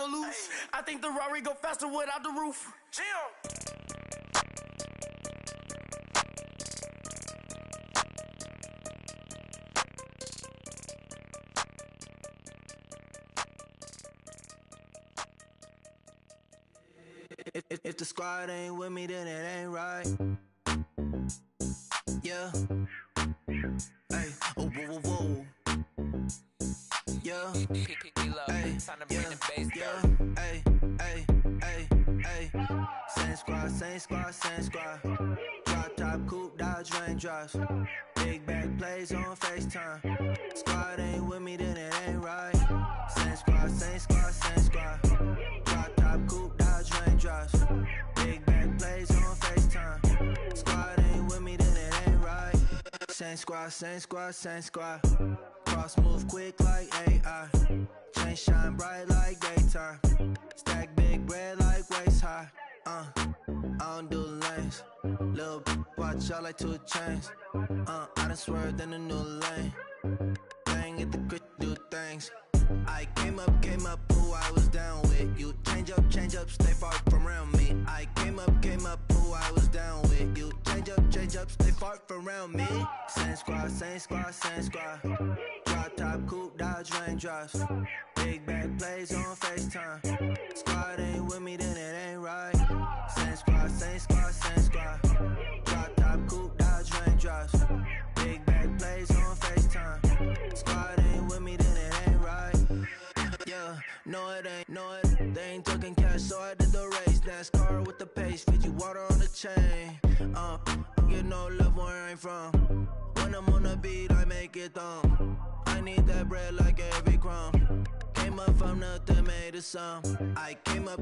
on loose. I think the Rari go faster without the roof. Jim. If the squad ain't with me, then it ain't right. Yeah. Hey, oh, whoa, whoa, whoa. Yeah. Hey, yeah. Hey, hey, hey, hey. Same squad, same squad, same squad. Drop top, coupe, Dodge raindrops. Big back plays on FaceTime. Squad ain't with me, then it ain't right. Same squad, same squad, same squad. Drop top, coupe, Dodge raindrops. Big back plays on FaceTime. Squad ain't with me, then it ain't right. Same squad, same squad, same squad. Cross move quick like AI. Chain shine bright like daytime. Stack big bread like waist high. I don't do lanes. Little watch out like 2 chains. I done swerved in a new lane. Bang at the crit, do things. I came up, who I was down with. You change up, stay far from around me. I came up, who I was down with. You change up, stay far from around me. Same squad, same squad, same squad. Drop top, coupe, Dodge raindrops. Big back plays on FaceTime. Squad ain't with me, then it ain't right. Same squad, same squad, same squad. Drop top, coupe, Dodge raindrops. Big back plays on FaceTime. Squad ain't with me, then it ain't right. Yeah, no it ain't, they ain't talking cash, so I did the race. NASCAR with the pace, Fiji water on the chain. Get no love where I ain't from. When I'm on the beat, I make it thumb. I need that bread like every crumb. Came up from nothing, made a sum. I came up,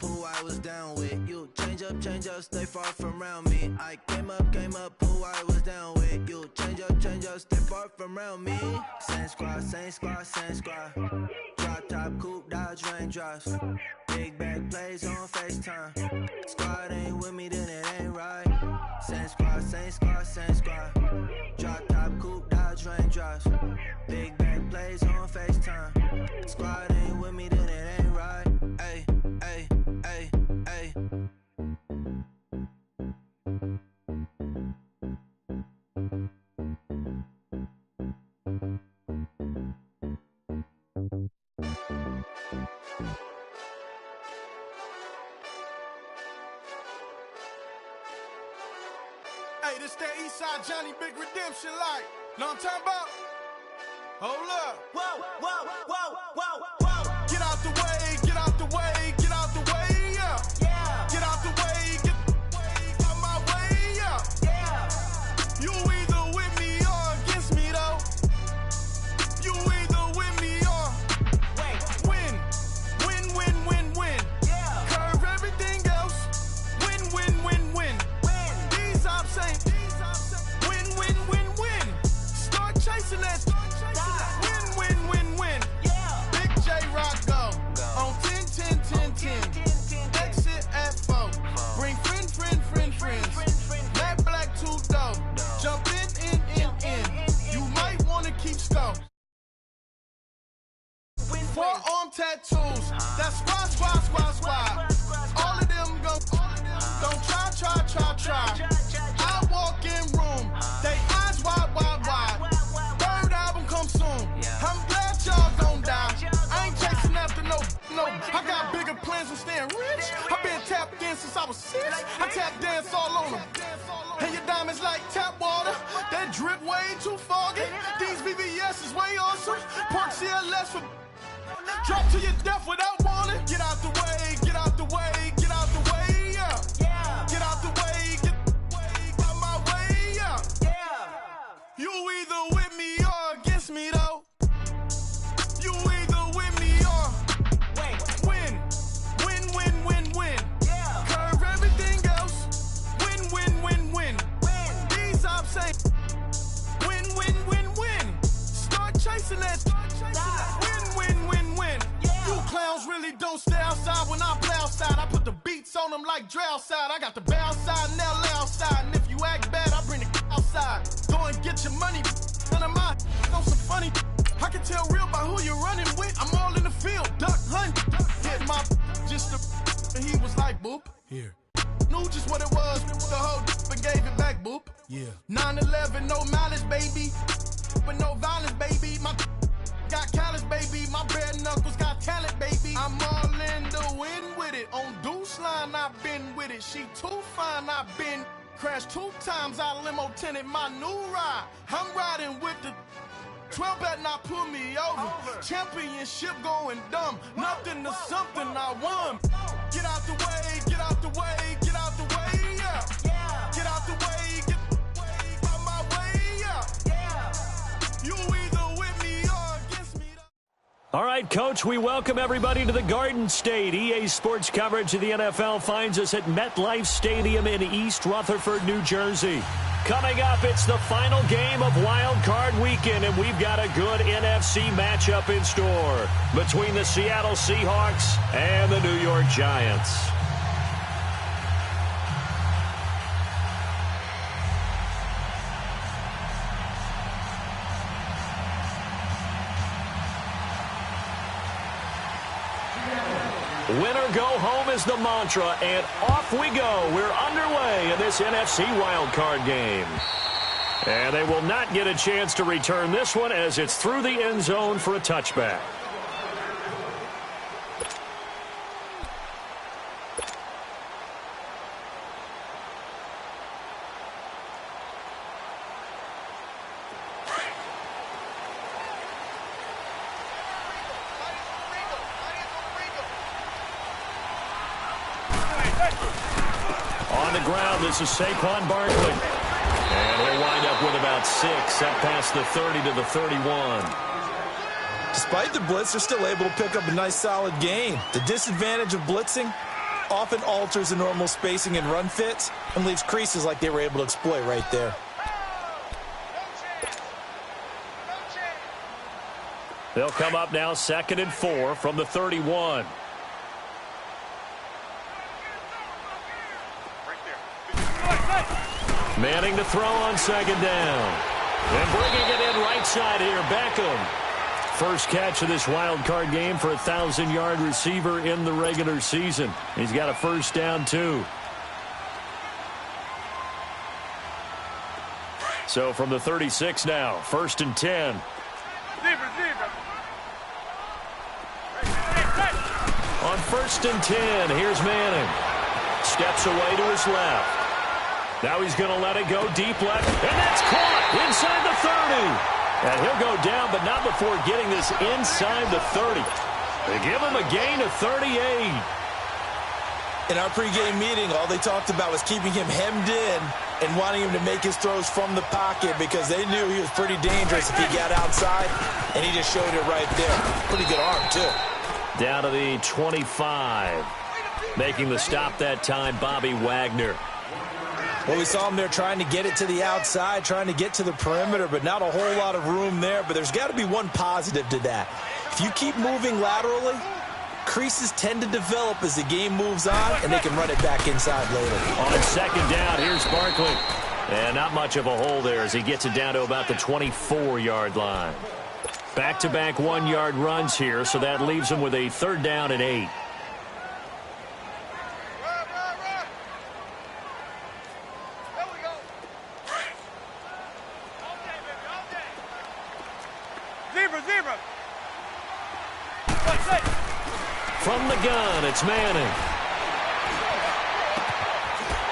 who I was down with. You change up, stay far from around me. I came up, who I was down with. You change up, stay far from around me. Same squad, same squad, same squad. Drop top, coupe, Dodge raindrops. Big back plays on FaceTime. Squad ain't with me, then it ain't right. Same squad, same squad, same squad. Drop top, coupe, Dodge raindrops. Big back plays on FaceTime. Squad ain't with me, then it ain't right. Ay, ay, ay, ay. Hey, this that Eastside Johnny Big Redemption like. Know what I'm talking about? Hold up. Whoa, whoa, whoa, whoa, whoa. Get out the way, get out the way, get out the way, yeah. Yeah. Get out the way, get out my way, yeah. Yeah. You either with me or against me though. You either with me or win. Win, win, win, win. Yeah. Curve everything else. Win, win, win, win. Win. These ops ain't win, win, win, win. Start chasing that. Win, win, win, win. Yeah. Big J Rock go on 10, 10, 10, 10. Exit at 4. Bring friends. Matt Black 2 dope. Jump in. You might wanna keep scope. 4 arm tattoos. That's squad. All of them go. Don't try. I walk in room. They eyes wide. Third album come soon. I'm glad y'all gon' die. I ain't chasing after no. I got bigger plans than staying rich. I've been tapped in since I was 6. I tap dance all on them. And your diamonds like tap water. That drip way too foggy. These VVS is way awesome. Park CLS for drop to your death without warning. Get out the way, get out the way, get out the way, yeah. Yeah. Get out the way, get out my way, yeah. Yeah. You either with me or against me though. You either with me or win. Win, win, win, win. Yeah. Curve everything else. Win, win, win, win. Win. These ops ain't win, win, win, win. Start chasing that. Win, win, win. Yeah. You clowns really don't stay outside when I play outside. I put the beats on them like Dre outside. I got the bow side and LA outside. And if you act bad, I bring the outside. Go and get your money. None of my know some funny. I can tell real by who you're running with. I'm all in the field. Duck hunt. Yeah, like boop. Here. Knew just what it was, the whole and gave it back, boop. Yeah. 9/11, no malice, baby. But no violence, baby. My got callous, baby. My bare knuckles got talent, baby. I'm all in the wind with it. On Deuce line, I've been with it. She too fine, I've been crashed 2 times. I limo tinted my new ride. I'm riding with the 12 better not pull me over. Championship going dumb. Nothing to something I won. Get out the way, get out the way, get out the way, yeah. Get out the way, get out my way, yeah. You either with me or against me. All right, Coach, we welcome everybody to the Garden State. EA Sports coverage of the NFL finds us at MetLife Stadium in East Rutherford, New Jersey. Coming up, it's the final game of Wild Card Weekend, and we've got a good NFC matchup in store between the Seattle Seahawks and the New York Giants. Winner go home is the mantra, and off we go. We're underway in this NFC wildcard game. And they will not get a chance to return this one as it's through the end zone for a touchback. On the ground, this is Saquon Barkley. And he'll wind up with about 6, up past the 30 to the 31. Despite the blitz, they're still able to pick up a nice, solid gain. The disadvantage of blitzing often alters the normal spacing and run fits and leaves creases like they were able to exploit right there. They'll come up now 2nd and 4 from the 31. Manning to throw on 2nd down. And bringing it in right side here, Beckham. First catch of this wild card game for a 1,000-yard receiver in the regular season. He's got a first down, too. So from the 36 now, 1st and 10. On 1st and 10, here's Manning. Steps away to his left. Now he's going to let it go deep left, and that's caught inside the 30. And he'll go down, but not before getting this inside the 30. They give him a gain of 38. In our pregame meeting, all they talked about was keeping him hemmed in and wanting him to make his throws from the pocket because they knew he was pretty dangerous if he got outside, and he just showed it right there. Pretty good arm, too. Down to the 25. Making the stop that time, Bobby Wagner. Well, we saw him there trying to get it to the outside, trying to get to the perimeter, but not a whole lot of room there. But there's got to be one positive to that. If you keep moving laterally, creases tend to develop as the game moves on, and they can run it back inside later. On 2nd down, here's Barkley. And not much of a hole there as he gets it down to about the 24-yard line. Back-to-back 1-yard runs here, so that leaves him with a 3rd down and 8. From the gun, it's Manning.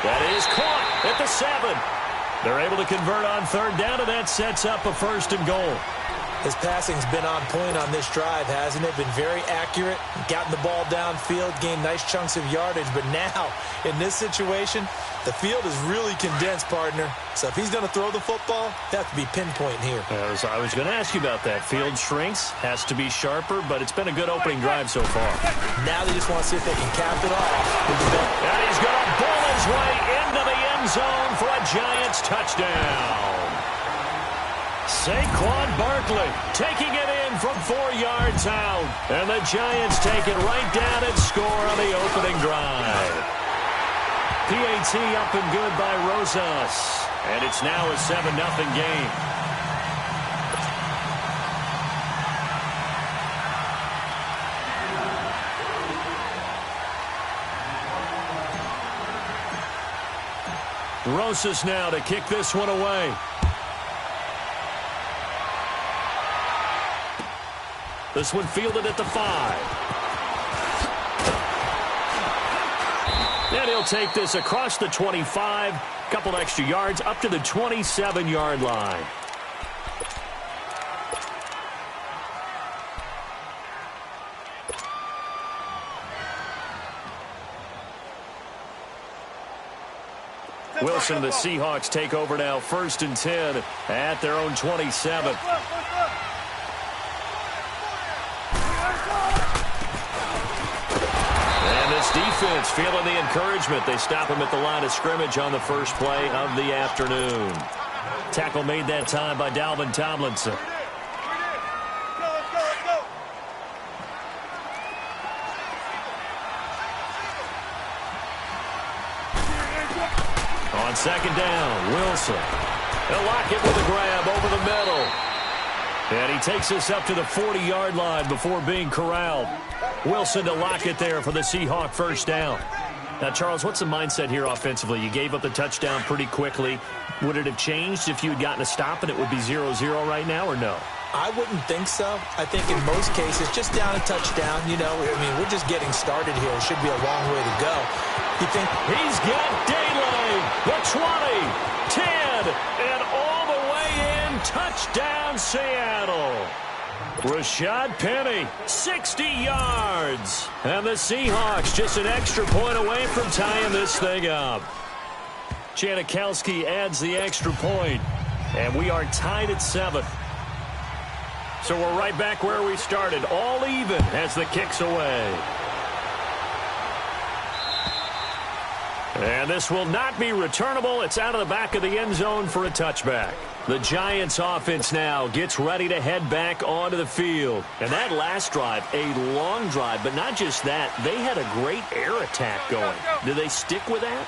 That is caught at the 7. They're able to convert on 3rd down, and that sets up a 1st and goal. His passing's been on point on this drive, hasn't it? Been very accurate, gotten the ball downfield, gained nice chunks of yardage. But now, in this situation, the field is really condensed, partner. So if he's going to throw the football, that has to be pinpoint here. I was going to ask you about that. Field shrinks, has to be sharper, but it's been a good opening drive so far. Now they just want to see if they can cap it off. And he's going to pull his way into the end zone for a Giants touchdown. Saquon Barkley taking it in from 4 yards out. And the Giants take it right down and score on the opening drive. PAT up and good by Rosas. And it's now a 7-0 game. Rosas now to kick this one away. This one fielded at the 5. And he'll take this across the 25. Couple extra yards up to the 27-yard line. Wilson and the Seahawks take over now, 1st and 10 at their own 27. And this defense feeling the encouragement. They stop him at the line of scrimmage on the first play of the afternoon. Tackle made that time by Dalvin Tomlinson. On 2nd down, Wilson. They'll lock it with a grab over the middle. And he takes us up to the 40-yard line before being corralled. Wilson to lock it there for the Seahawk 1st down. Now, Charles, what's the mindset here offensively? You gave up the touchdown pretty quickly. Would it have changed if you had gotten a stop and it would be 0-0 right now, or no? I wouldn't think so. I think in most cases, just down a touchdown, you know, I mean, we're just getting started here. It should be a long way to go. You think he's got Daylay, the 20, 10, and all the way in. Touchdown, Seattle. Rashad Penny, 60 yards. And the Seahawks just an extra point away from tying this thing up. Janikowski adds the extra point. And we are tied at 7. So we're right back where we started. All even as the kick's away. And this will not be returnable. It's out of the back of the end zone for a touchback. The Giants offense now gets ready to head back onto the field. And that last drive, a long drive, but not just that. They had a great air attack going. Do they stick with that?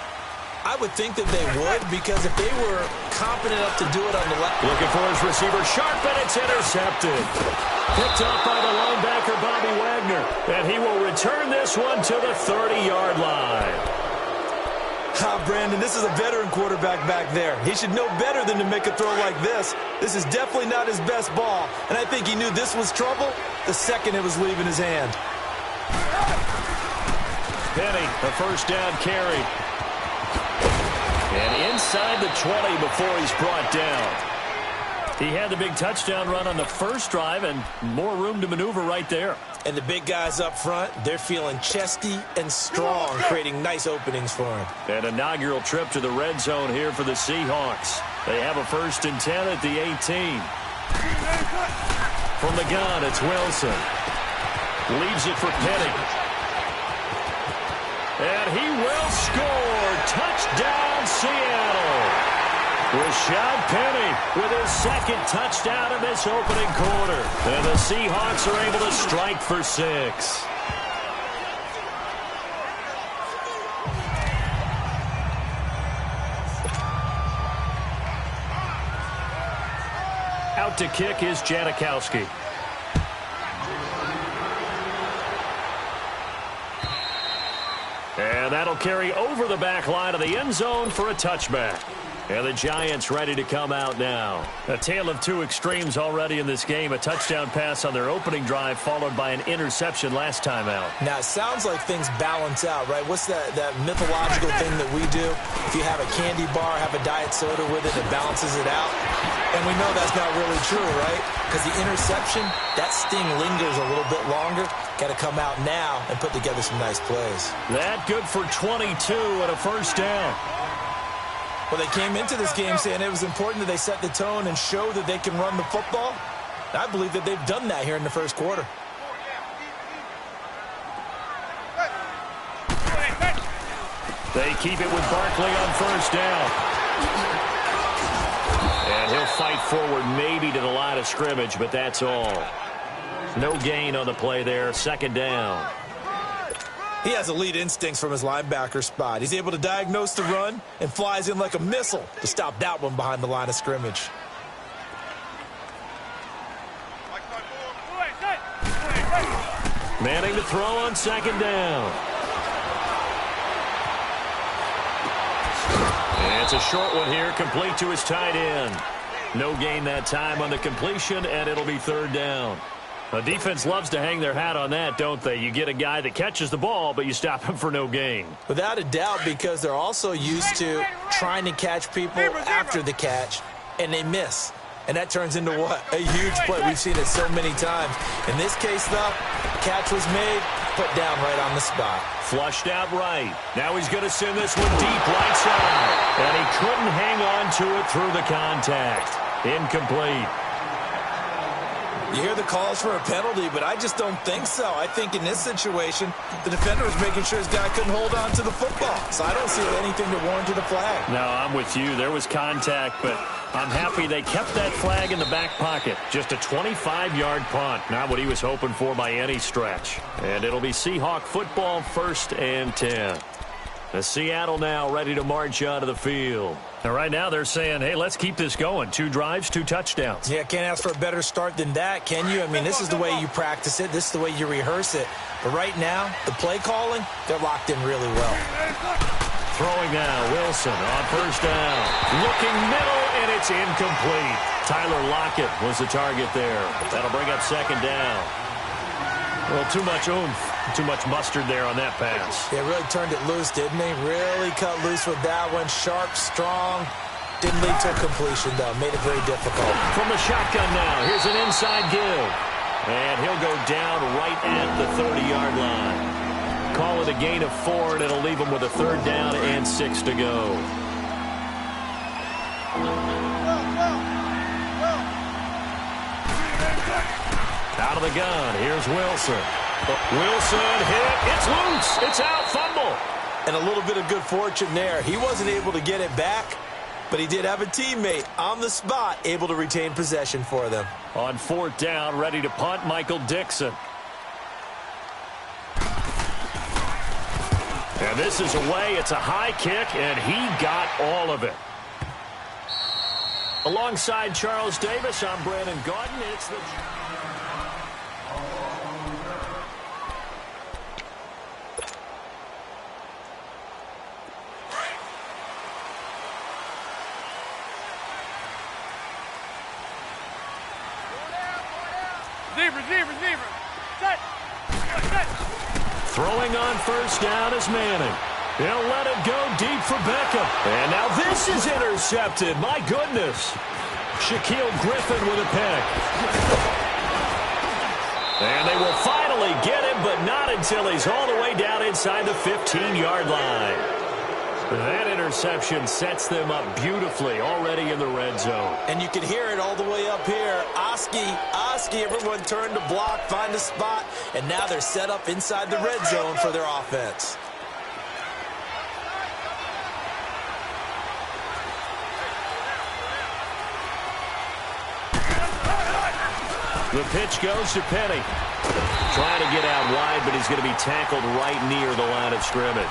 I would think that they would, because if they were competent enough to do it on the left. Looking for his receiver, sharp, and it's intercepted. Picked up by the linebacker, Bobby Wagner. And he will return this one to the 30-yard line. Brandon, this is a veteran quarterback back there. He should know better than to make a throw like this. This is definitely not his best ball, and I think he knew this was trouble the second it was leaving his hand. Penny, a 1st down carry. And inside the 20 before he's brought down. He had the big touchdown run on the first drive and more room to maneuver right there. And the big guys up front, they're feeling chesty and strong, creating nice openings for him. An inaugural trip to the red zone here for the Seahawks. They have a 1st and 10 at the 18. From the gun, it's Wilson. Leaves it for Penny. And he will score. Touchdown, Seattle. Rashad Penny with his 2nd touchdown in this opening quarter. And the Seahawks are able to strike for 6. Out to kick is Janikowski. And that'll carry over the back line of the end zone for a touchback. And the Giants ready to come out now. A tale of two extremes already in this game. A touchdown pass on their opening drive followed by an interception last time out. Now, it sounds like things balance out, right? What's that mythological thing that we do? If you have a candy bar, have a diet soda with it, it balances it out. And we know that's not really true, right? Because the interception, that sting lingers a little bit longer. Got to come out now and put together some nice plays. That good for 22 and a 1st down. Well, they came into this game saying it was important that they set the tone and show that they can run the football. I believe that they've done that here in the first quarter. They keep it with Barkley on 1st down. And he'll fight forward maybe to the line of scrimmage, but that's all. No gain on the play there. 2nd down. He has elite instincts from his linebacker spot. He's able to diagnose the run and flies in like a missile to stop that one behind the line of scrimmage. Manning to throw on 2nd down. And it's a short one here, complete to his tight end. No gain that time on the completion, and it'll be third down. The defense loves to hang their hat on that, don't they? You get a guy that catches the ball, but you stop him for no gain. Without a doubt, because they're also used to trying to catch people after the catch, and they miss. And that turns into what? A huge play. We've seen it so many times. In this case, though, catch was made, put down right on the spot. Flushed out right. Now he's going to send this one deep right side. And he couldn't hang on to it through the contact. Incomplete. You hear the calls for a penalty, but I just don't think so. I think in this situation, the defender was making sure his guy couldn't hold on to the football. So I don't see anything to warrant to the flag. No, I'm with you. There was contact, but I'm happy they kept that flag in the back pocket. Just a 25-yard punt. Not what he was hoping for by any stretch. And it'll be Seahawk football, 1st and 10. The Seattle now ready to march out of the field. And right now they're saying, hey, let's keep this going. 2 drives, 2 touchdowns. Yeah, can't ask for a better start than that, can you? I mean, this is the way you practice it. This is the way you rehearse it. But right now, the play calling, they're locked in really well. Throwing now, Wilson on 1st down. Looking middle, and it's incomplete. Tyler Lockett was the target there. That'll bring up 2nd down. Well, too much oomph, too much mustard there on that pass. Yeah, really turned it loose, didn't he? Really cut loose with that one. Sharp, strong. Didn't lead to a completion, though. Made it very difficult. From the shotgun now, here's an inside give. And he'll go down right at the 30-yard line. Call it a gain of 4, and it'll leave him with a 3rd down and 6 to go. Out of the gun, here's Wilson. Wilson hit, it's loose, it's out, fumble. And a little bit of good fortune there. He wasn't able to get it back, but he did have a teammate on the spot able to retain possession for them. On 4th down, ready to punt, Michael Dixon. And this is away, it's a high kick, and he got all of it. Alongside Charles Davis, I'm Brandon Gaudin. It's the... Receiver. Set. Throwing on 1st down is Manning. He'll let it go deep for Beckham. And now this is intercepted. My goodness. Shaquille Griffin with a pick. And they will finally get him, but not until he's all the way down inside the 15-yard line. That interception sets them up beautifully already in the red zone. And you can hear it all the way up here. Oski, everyone turned to block, find a spot, and now they're set up inside the red zone for their offense. The pitch goes to Penny. Trying to get out wide, but he's going to be tackled right near the line of scrimmage.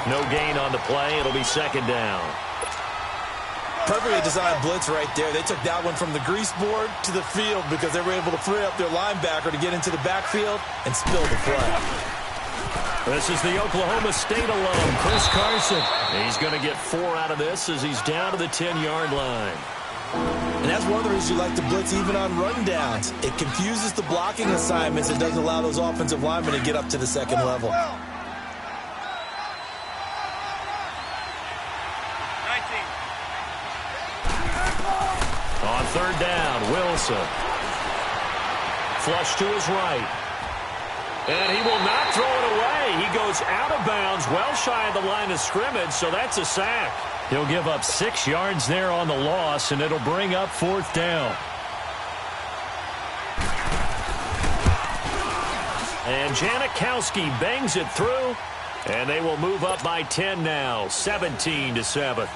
No gain on the play. It'll be 2nd down. Perfectly designed blitz right there. They took that one from the grease board to the field because they were able to free up their linebacker to get into the backfield and spill the play. This is the Oklahoma State alum, Chris Carson. He's going to get 4 out of this as he's down to the 10-yard line. And that's one of the reasons you like to blitz even on rundowns. It confuses the blocking assignments. It doesn't allow those offensive linemen to get up to the 2nd level. On 3rd down, Wilson. Flush to his right. And he will not throw it away. He goes out of bounds, well shy of the line of scrimmage, so that's a sack. He'll give up 6 yards there on the loss, and it'll bring up 4th down. And Janikowski bangs it through, and they will move up by 10 now, 17-7.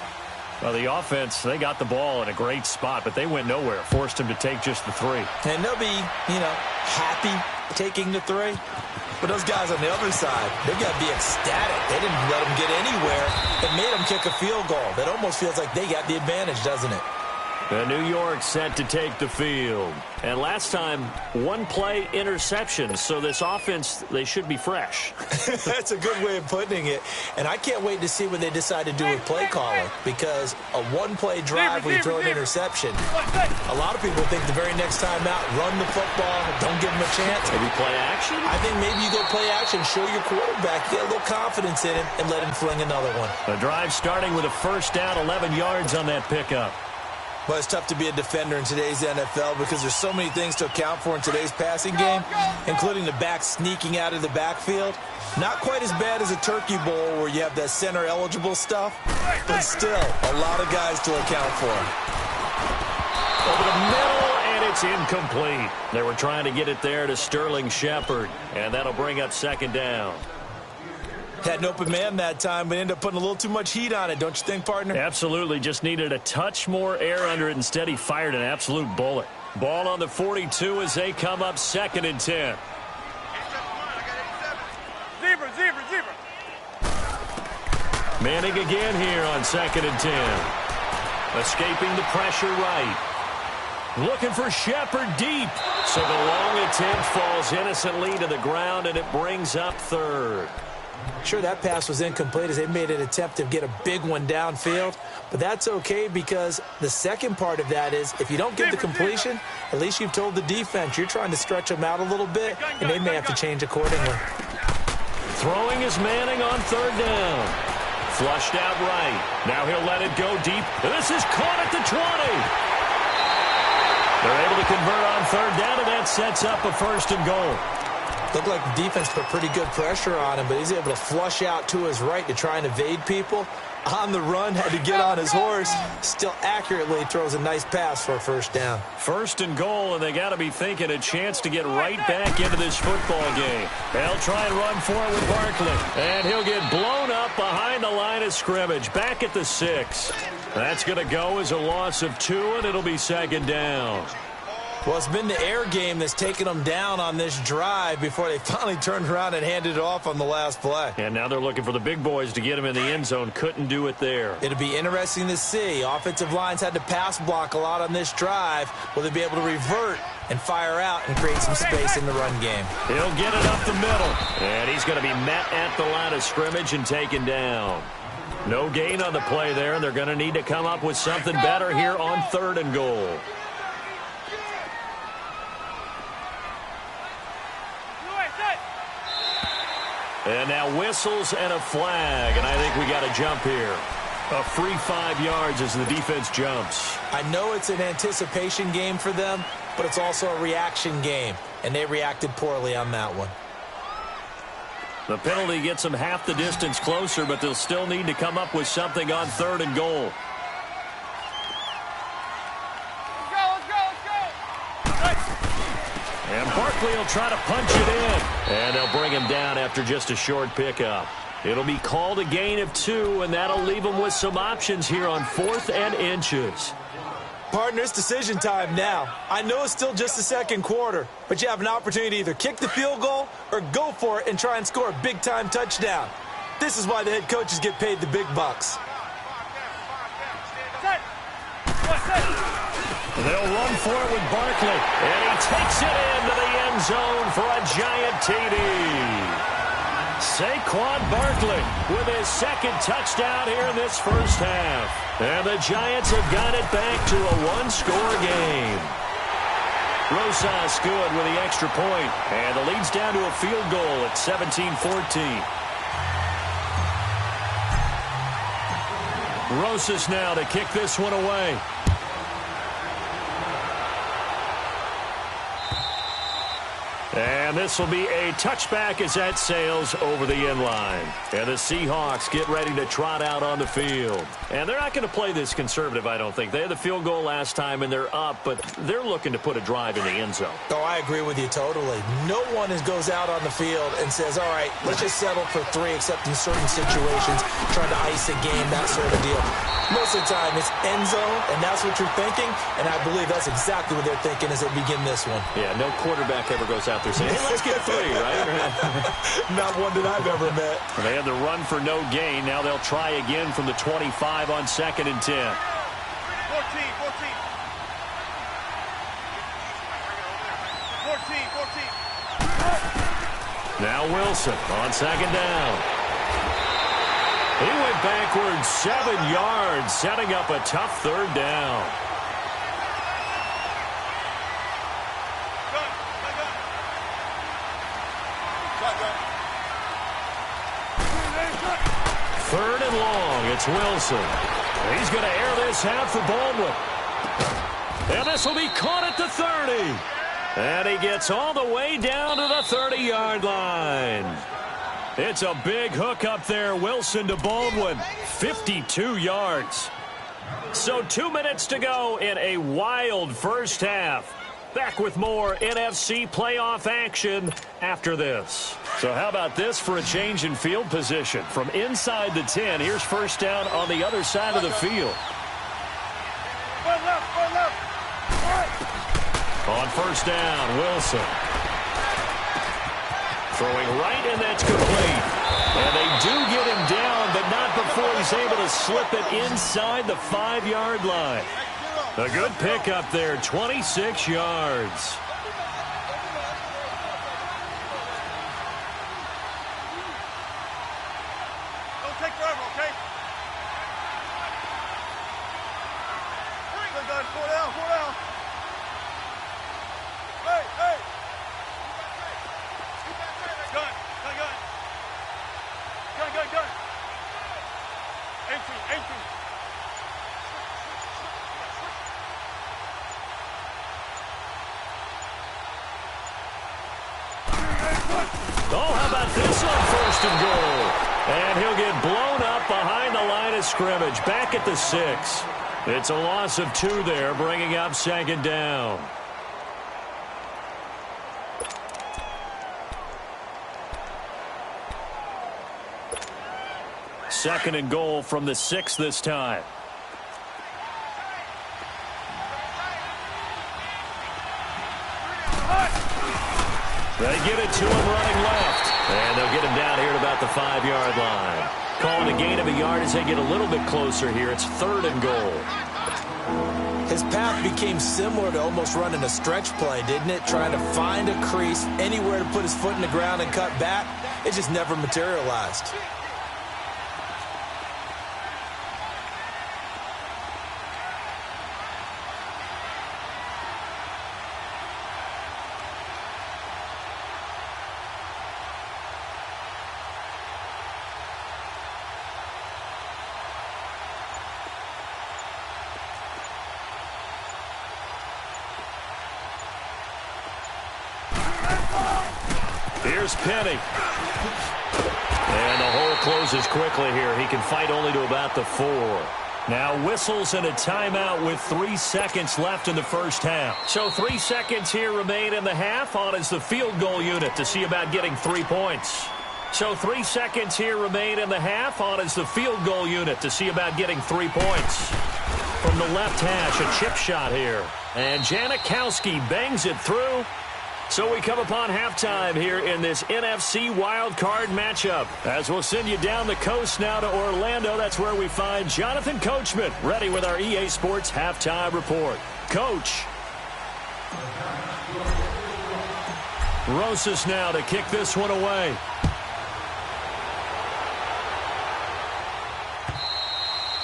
Well, the offense, they got the ball in a great spot, but they went nowhere. Forced him to take just the 3. And they'll be, happy taking the 3. But those guys on the other side, they've got to be ecstatic. They didn't let them get anywhere. It made them kick a field goal. That almost feels like they got the advantage, doesn't it? And New York set to take the field. And last time, one-play interception. So this offense, they should be fresh. That's a good way of putting it. And I can't wait to see what they decide to do with play calling. Because a one-play drive where you throw an interception, a lot of people think the very next time out, run the football, don't give them a chance. Maybe play action? I think maybe you go play action, show your quarterback, get a little confidence in him, and let him fling another one. The drive starting with a first down, 11 yards on that pickup. Well, it's tough to be a defender in today's NFL because there's so many things to account for in today's passing game, including the back sneaking out of the backfield. Not quite as bad as a turkey bowl where you have that center-eligible stuff, but still a lot of guys to account for. Over the middle, and it's incomplete. They were trying to get it there to Sterling Shepard, and that'll bring up second down. Had an open man that time, but ended up putting a little too much heat on it, don't you think, partner? Absolutely. Just needed a touch more air under it. Instead, he fired an absolute bullet. Ball on the 42 as they come up 2nd and 10. Zebra. Manning again here on 2nd and 10. Escaping the pressure right. Looking for Shepard deep. So the long attempt falls innocently to the ground, and it brings up 3rd. Sure, that pass was incomplete as they made an attempt to get a big one downfield, but that's okay because the second part of that is if you don't get the completion, at least you've told the defense you're trying to stretch them out a little bit, and they may have to change accordingly. Throwing is Manning on 3rd down. Flushed out right. Now he'll let it go deep. This is caught at the 20. They're able to convert on 3rd down, and that sets up a 1st and goal. Looked like the defense put pretty good pressure on him, but he's able to flush out to his right to try and evade people. On the run, had to get on his horse. Still accurately throws a nice pass for a 1st down. 1st and goal, and they got to be thinking a chance to get right back into this football game. They'll try and run for it with Barkley. And he'll get blown up behind the line of scrimmage. Back at the 6. That's going to go as a loss of 2, and it'll be 2nd down. Well, it's been the air game that's taken them down on this drive before they finally turned around and handed it off on the last play. And now they're looking for the big boys to get him in the end zone. Couldn't do it there. It'll be interesting to see. Offensive lines had to pass block a lot on this drive. Will they be able to revert and fire out and create some space in the run game? He'll get it up the middle. And he's going to be met at the line of scrimmage and taken down. No gain on the play there, and they're going to need to come up with something better here on 3rd and goal. And now whistles and a flag, and I think we got a jump here. A free 5 yards as the defense jumps. I know it's an anticipation game for them, but it's also a reaction game, and they reacted poorly on that one. The penalty gets them half the distance closer, but they'll still need to come up with something on 3rd and goal. And Barkley will try to punch it in. And they'll bring him down after just a short pickup. It'll be called a gain of 2, and that'll leave them with some options here on 4th and inches. Partner, it's decision time now. I know it's still just the 2nd quarter, but you have an opportunity to either kick the field goal or go for it and try and score a big-time touchdown. This is why the head coaches get paid the big bucks. They'll run for it with Barkley, and he takes it into the end zone for a giant TD. Saquon Barkley with his 2nd touchdown here in this first half. And the Giants have got it back to a 1-score game. Rosas good with the extra point, and the lead's down to a field goal at 17-14. Rosas now to kick this one away. And this will be a touchback as that sails over the end line. And the Seahawks get ready to trot out on the field. And they're not going to play this conservative, I don't think. They had the field goal last time, and they're up, but they're looking to put a drive in the end zone. Oh, I agree with you totally. No one goes out on the field and says, all right, let's just settle for 3, except in certain situations, trying to ice a game, that sort of deal. Most of the time, it's end zone, and that's what you're thinking, and I believe that's exactly what they're thinking as they begin this one. Yeah, no quarterback ever goes out there saying, hey, let's get 3, right? Not one that I've ever met. They had the run for no gain. Now they'll try again from the 25 on 2nd and 10. 14. Now Wilson on second down. He went backwards 7 yards, setting up a tough third down. Third and long, it's Wilson. He's going to air this out for Baldwin. And this will be caught at the 30. And he gets all the way down to the 30-yard line. It's a big hook up there, Wilson to Baldwin, 52 yards. So 2 minutes to go in a wild first half. Back with more NFC playoff action after this. So how about this for a change in field position? From inside the 10, here's first down on the other side of the field. On first down, Wilson. Throwing right, and that's complete. And they do get him down, but not before he's able to slip it inside the 5-yard line. A good pickup there, 26 yards. Don't take forever, okay? Good, good. 4 down, 4 down. Hey, hey. Gun, gun, gun. Gun, gun, gun. 18, 18. Oh, how about this on first and goal? And he'll get blown up behind the line of scrimmage, back at the 6. It's a loss of 2 there, bringing up second down. Second and goal from the 6 this time. They get it to him running left. And they'll get him down here at about the 5-yard line. Calling a gain of a yard as they get a little bit closer here. It's third and goal. His path became similar to almost running a stretch play, didn't it? Trying to find a crease, anywhere to put his foot in the ground and cut back. It just never materialized. Here's Penny. And the hole closes quickly here. He can fight only to about the 4. Now whistles and a timeout with 3 seconds left in the first half. So 3 seconds here remain in the half. On is the field goal unit to see about getting 3 points. So 3 seconds here remain in the half. On is the field goal unit to see about getting 3 points. From the left hash, a chip shot here. And Janikowski bangs it through. So we come upon halftime here in this NFC wildcard matchup. As we'll send you down the coast now to Orlando, that's where we find Jonathan Coachman ready with our EA Sports halftime report. Coach. Rosas now to kick this one away.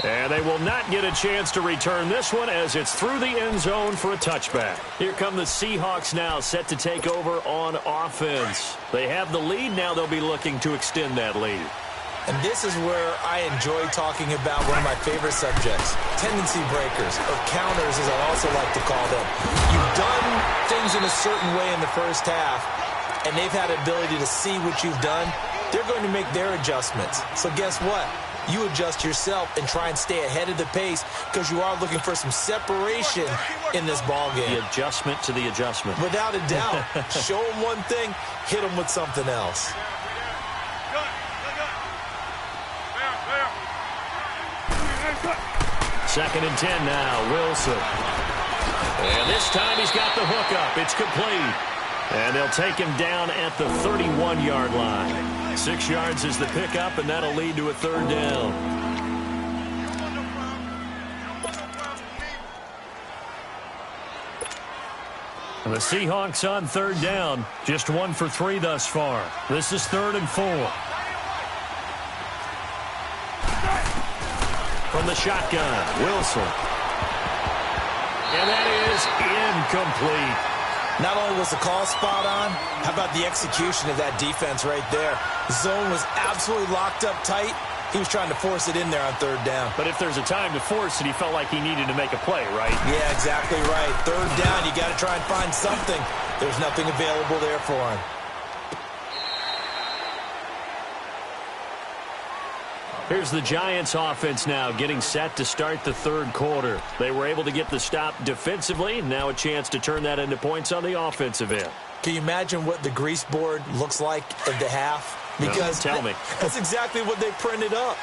And they will not get a chance to return this one as it's through the end zone for a touchback. Here come the Seahawks now, set to take over on offense. They have the lead. Now they'll be looking to extend that lead. And this is where I enjoy talking about one of my favorite subjects, tendency breakers, or counters as I also like to call them. You've done things in a certain way in the first half, and they've had the ability to see what you've done. They're going to make their adjustments. So guess what? You adjust yourself and try and stay ahead of the pace because you are looking for some separation in this ball game. The adjustment to the adjustment. Without a doubt. Show them one thing, hit them with something else. Second and 10 now, Wilson. And this time he's got the hook up. It's complete. And they'll take him down at the 31-yard line. 6 yards is the pickup, and that'll lead to a third down. The Seahawks on third down. Just 1 for 3 thus far. This is 3rd and 4. From the shotgun, Wilson. And that is incomplete. Not only was the call spot on, how about the execution of that defense right there? The zone was absolutely locked up tight. He was trying to force it in there on third down. But if there's a time to force it, he felt like he needed to make a play, right? Yeah, exactly right. Third down, you got to try and find something. There's nothing available there for him. Here's the Giants offense now getting set to start the third quarter. They were able to get the stop defensively. Now a chance to turn that into points on the offensive end. Can you imagine what the grease board looks like at the half? Because no, tell me. That's exactly what they printed up.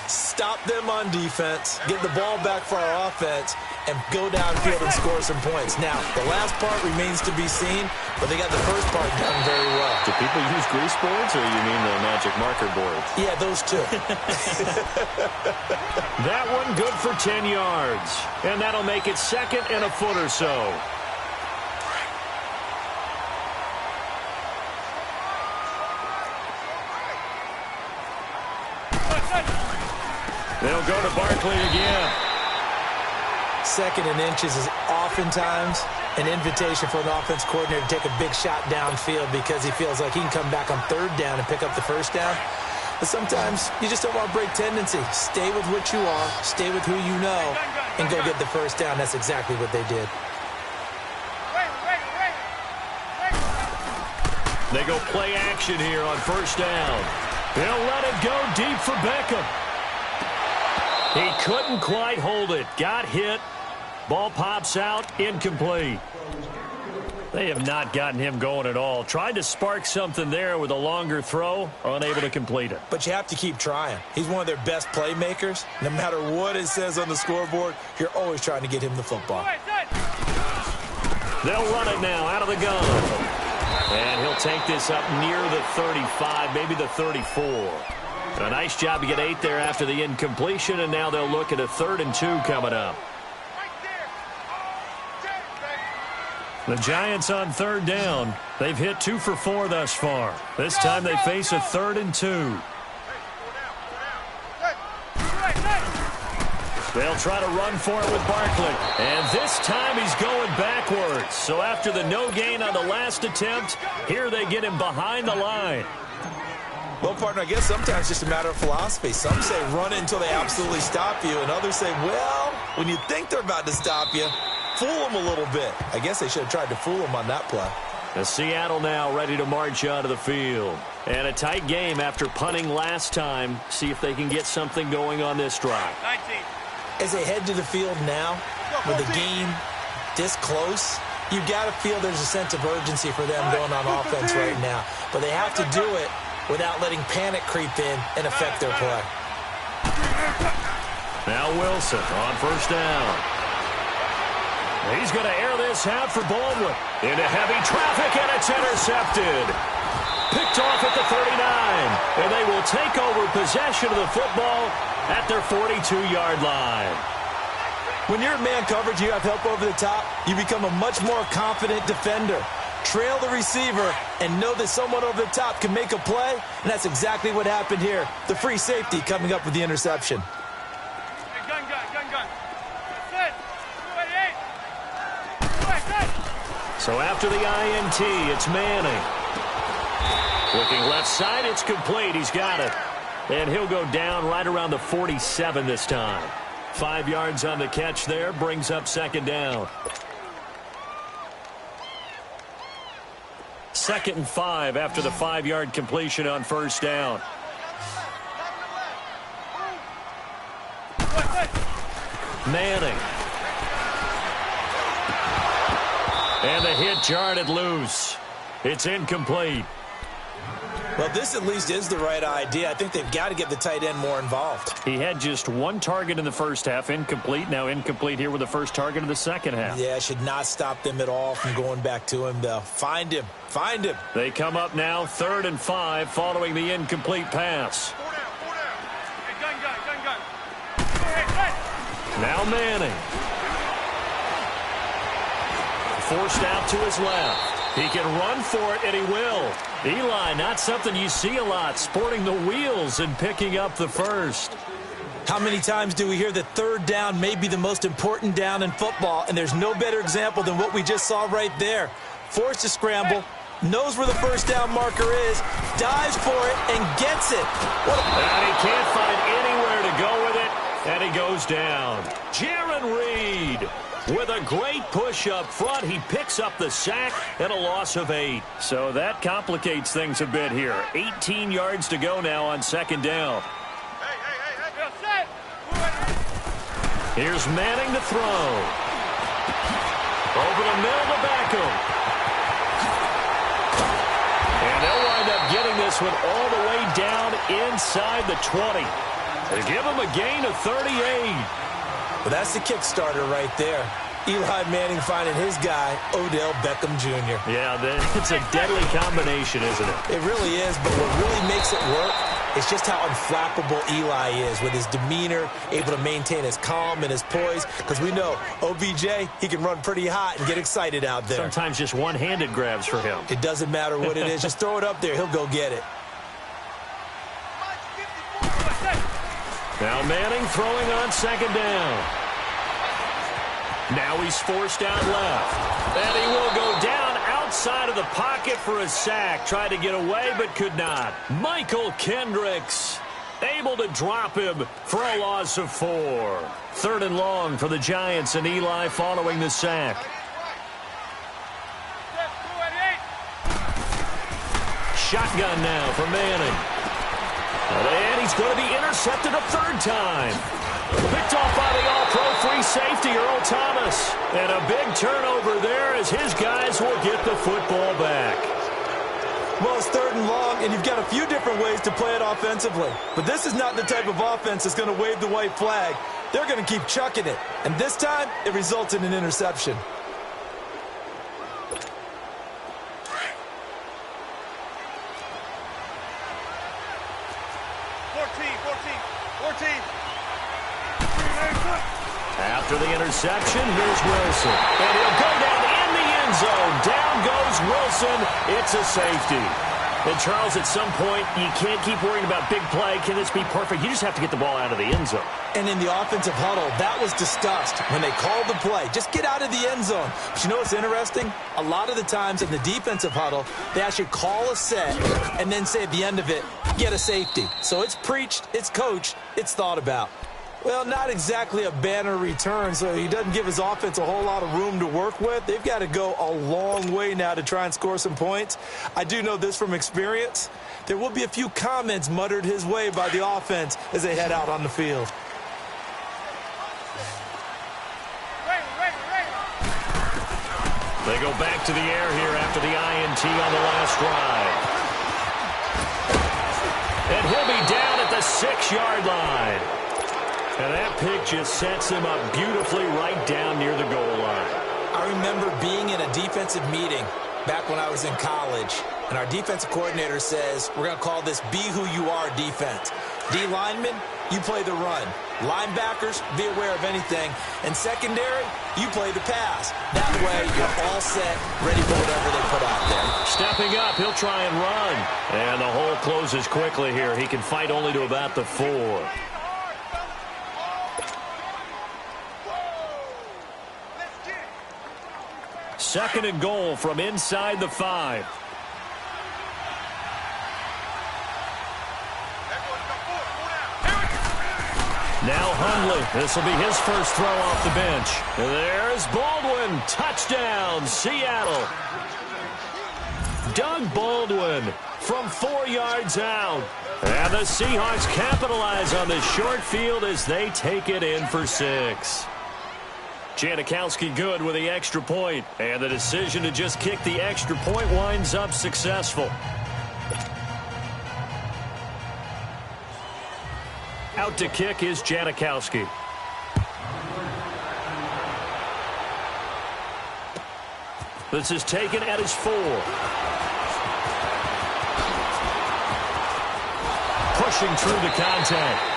Stop them on defense, get the ball back for our offense, and go downfield and score some points. Now, the last part remains to be seen, but they got the first part done very well. Do people use grease boards, or you mean the magic marker boards? Yeah, those two. That one good for 10 yards. And that'll make it 2nd and a foot or so. They'll go to Barkley again. 2nd and inches is oftentimes an invitation for an offense coordinator to take a big shot downfield because he feels like he can come back on third down and pick up the first down. But sometimes you just don't want to break tendency. Stay with what you are, stay with who you know, and go get the first down. That's exactly what they did. They go play action here on first down. They'll let it go deep for Beckham. He couldn't quite hold it. Got hit. Ball pops out. Incomplete. They have not gotten him going at all. Tried to spark something there with a longer throw. Unable to complete it. But you have to keep trying. He's one of their best playmakers. No matter what it says on the scoreboard, you're always trying to get him the football. They'll run it now out of the gun. And he'll take this up near the 35, maybe the 34. A nice job to get 8 there after the incompletion, and now they'll look at a 3rd and 2 coming up. The Giants on third down. They've hit 2 for 4 thus far. This time they face a 3rd and 2. They'll try to run for it with Barkley. And this time he's going backwards. So after the no gain on the last attempt, here they get him behind the line. Well, partner, I guess sometimes it's just a matter of philosophy. Some say run it until they absolutely stop you, and others say, well, when you think they're about to stop you, fool them a little bit. I guess they should have tried to fool them on that play. The Seattle now ready to march onto the field. And a tight game after punting last time. See if they can get something going on this drive. 19. As they head to the field now, with the game this close, you got to feel there's a sense of urgency for them going on offense right now. But they have to do it without letting panic creep in and affect their play. Now Wilson on first down. He's going to air this out for Baldwin. Into heavy traffic, and it's intercepted. Picked off at the 39. And they will take over possession of the football at their 42-yard line. When you're in man coverage, you have help over the top, you become a much more confident defender. Trail the receiver and know that someone over the top can make a play, and that's exactly what happened here. The free safety coming up with the interception. Hey, gun. That's it. So after the INT, it's Manning. Looking left side, it's complete. He's got it. And he'll go down right around the 47 this time. 5 yards on the catch there, brings up second down. 2nd and 5 after the 5-yard completion on first down. Manning. And the hit jarred it loose. It's incomplete. Well, this at least is the right idea. I think they've got to get the tight end more involved. He had just 1 target in the first half, incomplete. Now incomplete here with the first target of the second half. Yeah, should not stop them at all from going back to him, though. Find him. They come up now 3rd and 5 following the incomplete pass. Hey, gun. Now Manning. forced out to his left. He can run for it, and he will. Eli, not something you see a lot, sporting the wheels and picking up the first. How many times do we hear that third down may be the most important down in football, and there's no better example than what we just saw right there. Forced to scramble, knows where the first down marker is, dives for it, and gets it. And he can't find anywhere to go with it, and he goes down. Jaron Reed with a great push up front. He picks up the sack and a loss of 8. So that complicates things a bit here. 18 yards to go now on second down. Here's Manning to throw. Over the middle to Beckham. And they'll wind up getting this one all the way down inside the 20. They give him a gain of 38. Well, that's the kickstarter right there. Eli Manning finding his guy, Odell Beckham Jr. Yeah, it's a deadly combination, isn't it? It really is, but what really makes it work is just how unflappable Eli is with his demeanor, able to maintain his calm and his poise, because we know OBJ, he can run pretty hot and get excited out there. Sometimes just one-handed grabs for him. It doesn't matter what it is. Just throw it up there. He'll go get it. Now Manning throwing on second down. Now he's forced out left. And he will go down outside of the pocket for a sack. Tried to get away but could not. Michael Kendricks able to drop him for a loss of 4. 3rd and long for the Giants, and Eli following the sack. Shotgun now for Manning. And he's going to be intercepted a 3rd time. Picked off by the all-pro free safety, Earl Thomas. And a big turnover there as his guys will get the football back. Well, it's 3rd and long, and you've got a few different ways to play it offensively. But this is not the type of offense that's going to wave the white flag. They're going to keep chucking it. And this time, it results in an interception. After the interception, here's Wilson. And he'll go down in the end zone. Down goes Wilson. It's a safety. And, Charles, at some point, you can't keep worrying about big play. Can this be perfect? You just have to get the ball out of the end zone. And in the offensive huddle, that was discussed when they called the play. Just get out of the end zone. But you know what's interesting? A lot of the times in the defensive huddle, they actually call a set and then say at the end of it, get a safety. So it's preached, it's coached, it's thought about. Well, not exactly a banner return, so he doesn't give his offense a whole lot of room to work with. They've got to go a long way now to try and score some points. I do know this from experience. There will be a few comments muttered his way by the offense as they head out on the field. They go back to the air here after the INT on the last drive. And he'll be down at the 6-yard line. And that pick just sets him up beautifully right down near the goal line. I remember being in a defensive meeting back when I was in college, and our defensive coordinator says, we're going to call this Be Who You Are defense. D linemen, you play the run. Linebackers, be aware of anything. And secondary, you play the pass. That way, you're all set, ready for whatever they put out there. Stepping up, he'll try and run. And the hole closes quickly here. He can fight only to about the 4. 2nd and goal from inside the 5. Now Hundley. This will be his first throw off the bench. And there's Baldwin. Touchdown, Seattle. Doug Baldwin from 4 yards out. And the Seahawks capitalize on the short field as they take it in for 6. Janikowski good with the extra point, and the decision to just kick the extra point winds up successful. Out to kick is Janikowski. This is taken at his 4. Pushing through the contact.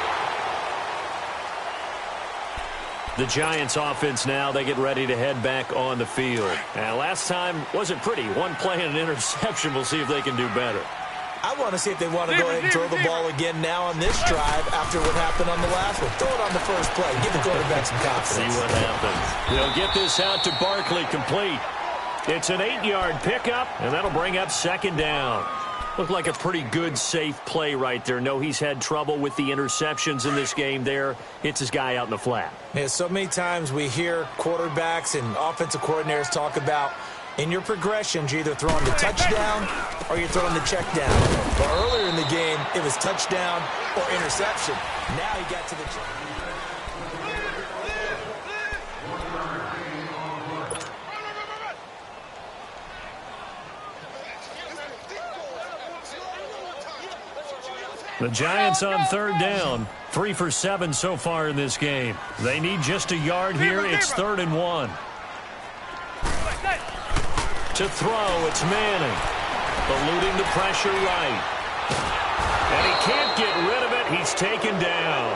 The Giants offense now, they get ready to head back on the field. And last time wasn't pretty. One play and an interception. We'll see if they can do better. I want to see if they want to go ahead and throw the ball again now on this drive after what happened on the last one. Throw it on the first play. Give the quarterback some confidence. See what happens. They'll get this out to Barkley, complete. It's an 8-yard pickup, and that'll bring up second down. Looked like a pretty good, safe play right there. No, he's had trouble with the interceptions in this game there. Hits his guy out in the flat. Yeah, so many times we hear quarterbacks and offensive coordinators talk about in your progressions, you're either throwing the touchdown or you're throwing the check down. But earlier in the game, it was touchdown or interception. Now he got to the check. The Giants on third down. 3 for 7 so far in this game. They need just a yard here. It's 3rd and 1. To throw, it's Manning. Eluding the pressure right. And he can't get rid of it. He's taken down.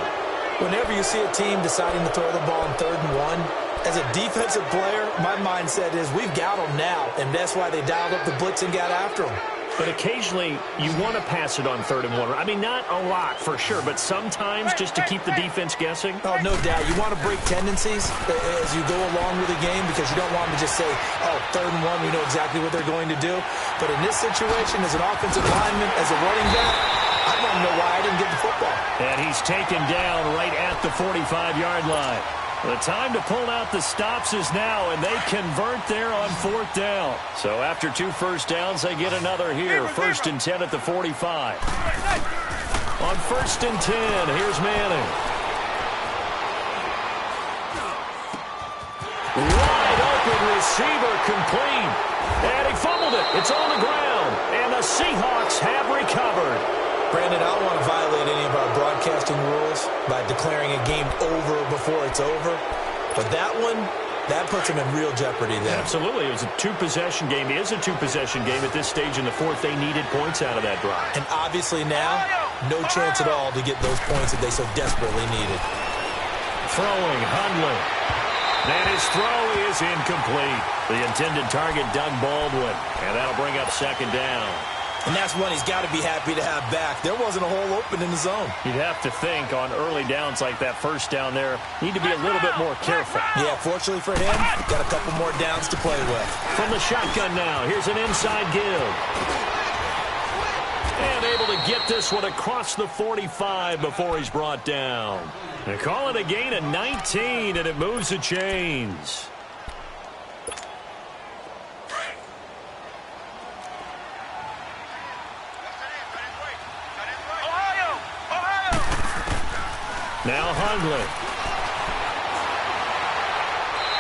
Whenever you see a team deciding to throw the ball on 3rd and 1, as a defensive player, my mindset is we've got them now, and that's why they dialed up the blitz and got after them. But occasionally, you want to pass it on 3rd and 1. I mean, not a lot for sure, but sometimes just to keep the defense guessing. Oh, no doubt. You want to break tendencies as you go along with the game because you don't want them to just say, oh, 3rd and 1, we know exactly what they're going to do. But in this situation, as an offensive lineman, as a running back, I want to know why I didn't get the football. And he's taken down right at the 45-yard line. The time to pull out the stops is now, and they convert there on 4th down. So after 2 first downs, they get another here. 1st and 10 at the 45. On 1st and 10, here's Manning. Wide open receiver, complete. And he fumbled it. It's on the ground. And the Seahawks have recovered. Brandon, I don't want to violate any of our broadcasting rules by declaring a game over before it's over. But that one, that puts him in real jeopardy there. Absolutely. It was a 2-possession game. It is a 2-possession game at this stage in the 4th. They needed points out of that drive. And obviously now, no chance at all to get those points that they so desperately needed. Throwing, Hundley. And his throw is incomplete. The intended target, Doug Baldwin. And that'll bring up second down. And that's one he's got to be happy to have back. There wasn't a hole open in the zone. You'd have to think on early downs like that first down there, need to be a little bit more careful. Yeah, fortunately for him, got a couple more downs to play with. From the shotgun now, here's an inside give. And able to get this one across the 45 before he's brought down. They call it a gain of 19, and it moves the chains. Now Hundley.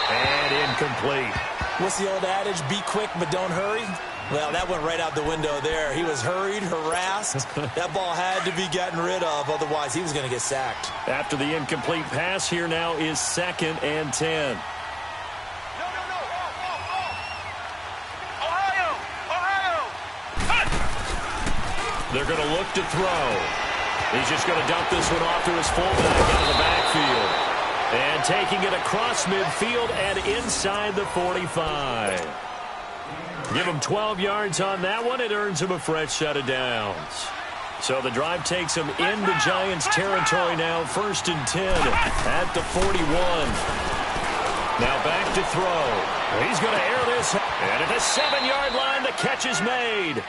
And incomplete. What's the old adage? Be quick, but don't hurry. Well, that went right out the window there. He was hurried, harassed. That ball had to be gotten rid of. Otherwise, he was going to get sacked. After the incomplete pass, here now is 2nd and 10. They're going to look to throw. He's just going to dump this one off to his fullback out of the backfield. And taking it across midfield and inside the 45. Give him 12 yards on that one. It earns him a fresh set of downs. So the drive takes him into Giants territory now. 1st and 10 at the 41. Now back to throw. He's going to air this. And at the 7-yard line, the catch is made.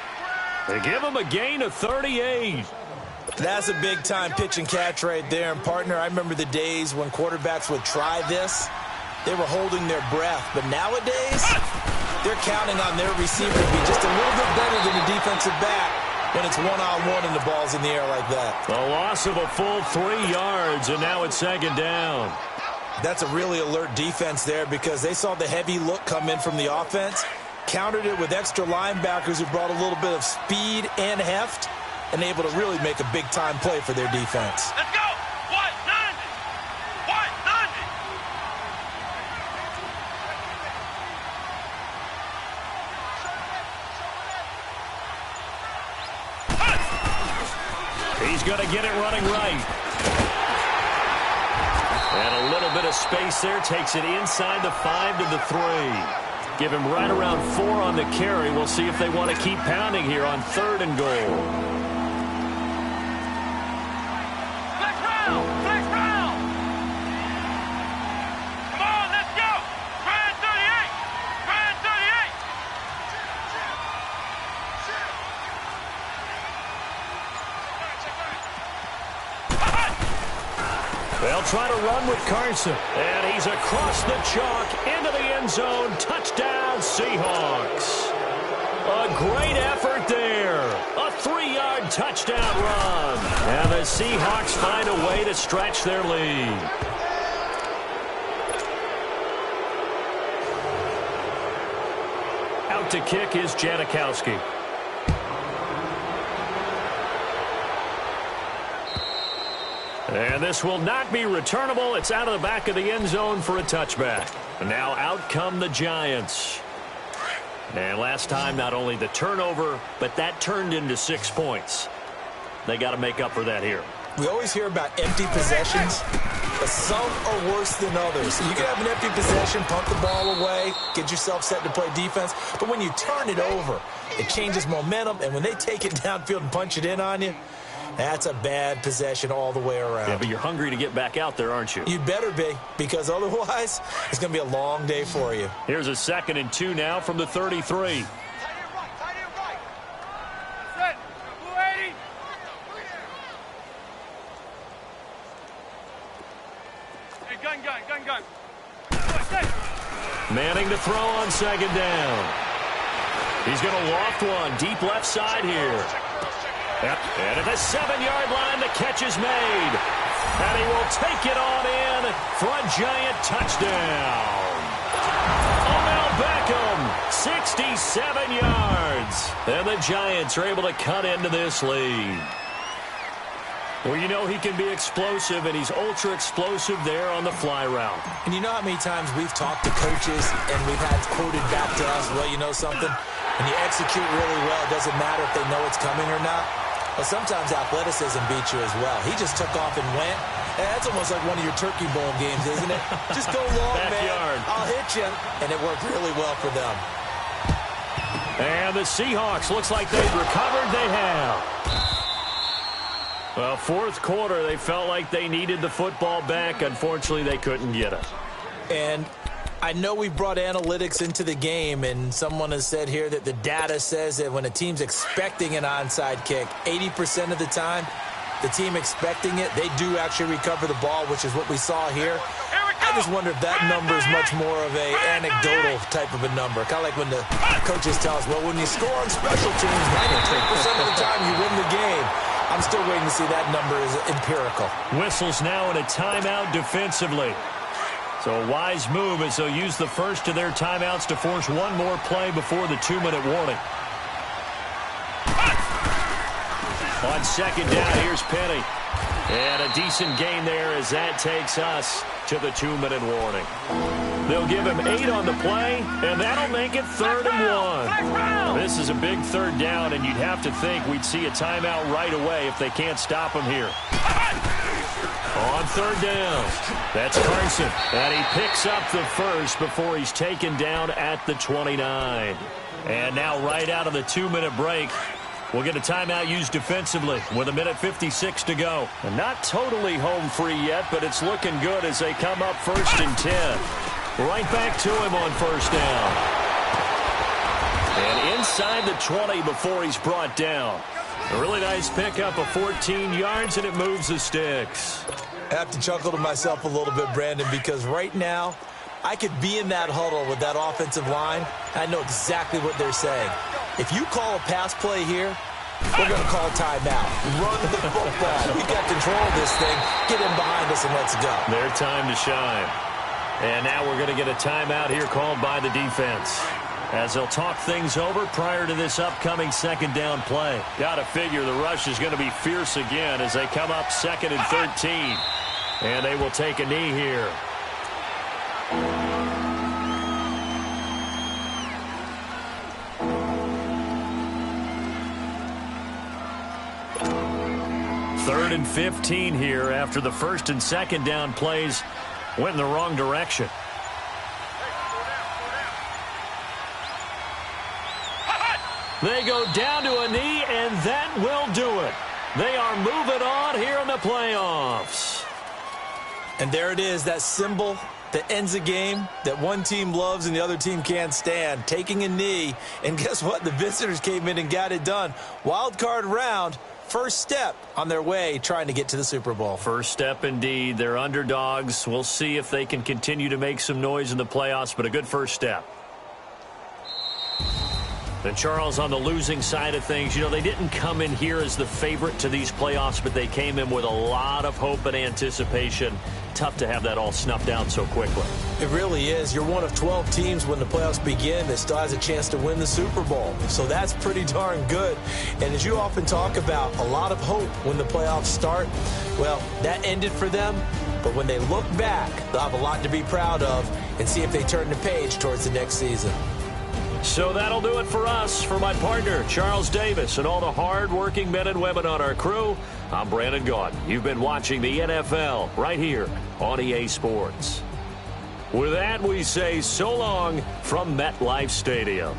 They give him a gain of 38. That's a big-time pitch and catch right there. And, partner, I remember the days when quarterbacks would try this. They were holding their breath. But nowadays, they're counting on their receiver to be just a little bit better than the defensive back when it's one-on-one and the ball's in the air like that. A loss of a full 3 yards, and now it's 2nd down. That's a really alert defense there because they saw the heavy look come in from the offense, countered it with extra linebackers who brought a little bit of speed and heft, and able to really make a big-time play for their defense. Let's go! 190! 190! He's going to get it running right. And a little bit of space there. Takes it inside the 5 to the 3. Give him right around 4 on the carry. We'll see if they want to keep pounding here on 3rd and goal. They'll try to run with Carson. And he's across the chalk into the end zone. Touchdown, Seahawks. A great effort there. A 3-yard touchdown run. And the Seahawks find a way to stretch their lead. Out to kick is Janikowski. And this will not be returnable. It's out of the back of the end zone for a touchback. And now out come the Giants. And last time, not only the turnover, but that turned into 6 points. They got to make up for that here. We always hear about empty possessions, but some are worse than others. You can have an empty possession, punt the ball away, get yourself set to play defense. But when you turn it over, it changes momentum. And when they take it downfield and punch it in on you, that's a bad possession all the way around. Yeah, but you're hungry to get back out there, aren't you? You better be, because otherwise it's going to be a long day for you. Here's a 2nd and 2 now from the 33. Gun. Manning to throw on 2nd down. He's going to loft one deep left side here. Yep. And at the 7-yard line, the catch is made. And he will take it on in for a Giant touchdown. Odell Beckham, 67 yards. And the Giants are able to cut into this lead. Well, you know he can be explosive, and he's ultra-explosive there on the fly route. And you know how many times we've talked to coaches and we've had quoted back to us, well, you know something? When you execute really well, it doesn't matter if they know it's coming or not. Well, sometimes athleticism beats you as well. He just took off and went. And that's almost like one of your Turkey Bowl games, isn't it? Just go long, Backyard. man. I'll hit you. And it worked really well for them. And the Seahawks, looks like they've recovered. They have. Well, 4th quarter, they felt like they needed the football back. Unfortunately, they couldn't get it. And I know we brought analytics into the game, and someone has said here that the data says that when a team's expecting an onside kick, 80% of the time, the team expecting it, they do actually recover the ball, which is what we saw here. I just wonder if that number is much more of a anecdotal type of a number. Kind of like when the coaches tell us, well, when you score on special teams, 93% of the time you win the game. I'm still waiting to see that number is empirical. Whistles now in a timeout defensively. So a wise move as they'll use the first of their timeouts to force one more play before the 2-minute warning. On 2nd down, here's Penny. And a decent gain there as that takes us to the 2-minute warning. They'll give him 8 on the play, and that'll make it 3rd and 1. This is a big 3rd down, and you'd have to think we'd see a timeout right away if they can't stop him here. On 3rd down, that's Carson, and he picks up the first before he's taken down at the 29. And now right out of the 2-minute break, we'll get a timeout used defensively with 1:56 to go. And not totally home free yet, but it's looking good as they come up 1st and 10. Right back to him on 1st down. And inside the 20 before he's brought down. A really nice pickup of 14 yards, and it moves the sticks. I have to chuckle to myself a little bit, Brandon, because right now I could be in that huddle with that offensive line. I know exactly what they're saying. If you call a pass play here, we're going to call timeout. Run the football. We got control of this thing. Get in behind us and let's go. Their time to shine. And now we're going to get a timeout here called by the defense, as they'll talk things over prior to this upcoming 2nd down play. Got to figure the rush is going to be fierce again as they come up 2nd and 13. And they will take a knee here. and 15 here after the first and second down plays went in the wrong direction. They go down to a knee, and that will do it. They are moving on here in the playoffs. And there it is, that symbol that ends a game that one team loves and the other team can't stand, taking a knee. And guess what? The visitors came in and got it done. Wild card round, first step on their way trying to get to the Super Bowl. First step indeed. They're underdogs. We'll see if they can continue to make some noise in the playoffs, but a good first step. And Charles, on the losing side of things, you know, they didn't come in here as the favorite to these playoffs, but they came in with a lot of hope and anticipation. Tough to have that all snuffed out so quickly. It really is. You're one of 12 teams when the playoffs begin that still has a chance to win the Super Bowl. So that's pretty darn good. And as you often talk about, a lot of hope when the playoffs start. Well, that ended for them. But when they look back, they'll have a lot to be proud of and see if they turn the page towards the next season. So that'll do it for us. For my partner, Charles Davis, and all the hard-working men and women on our crew, I'm Brandon Gaudin. You've been watching the NFL right here on EA Sports. With that, we say so long from MetLife Stadium.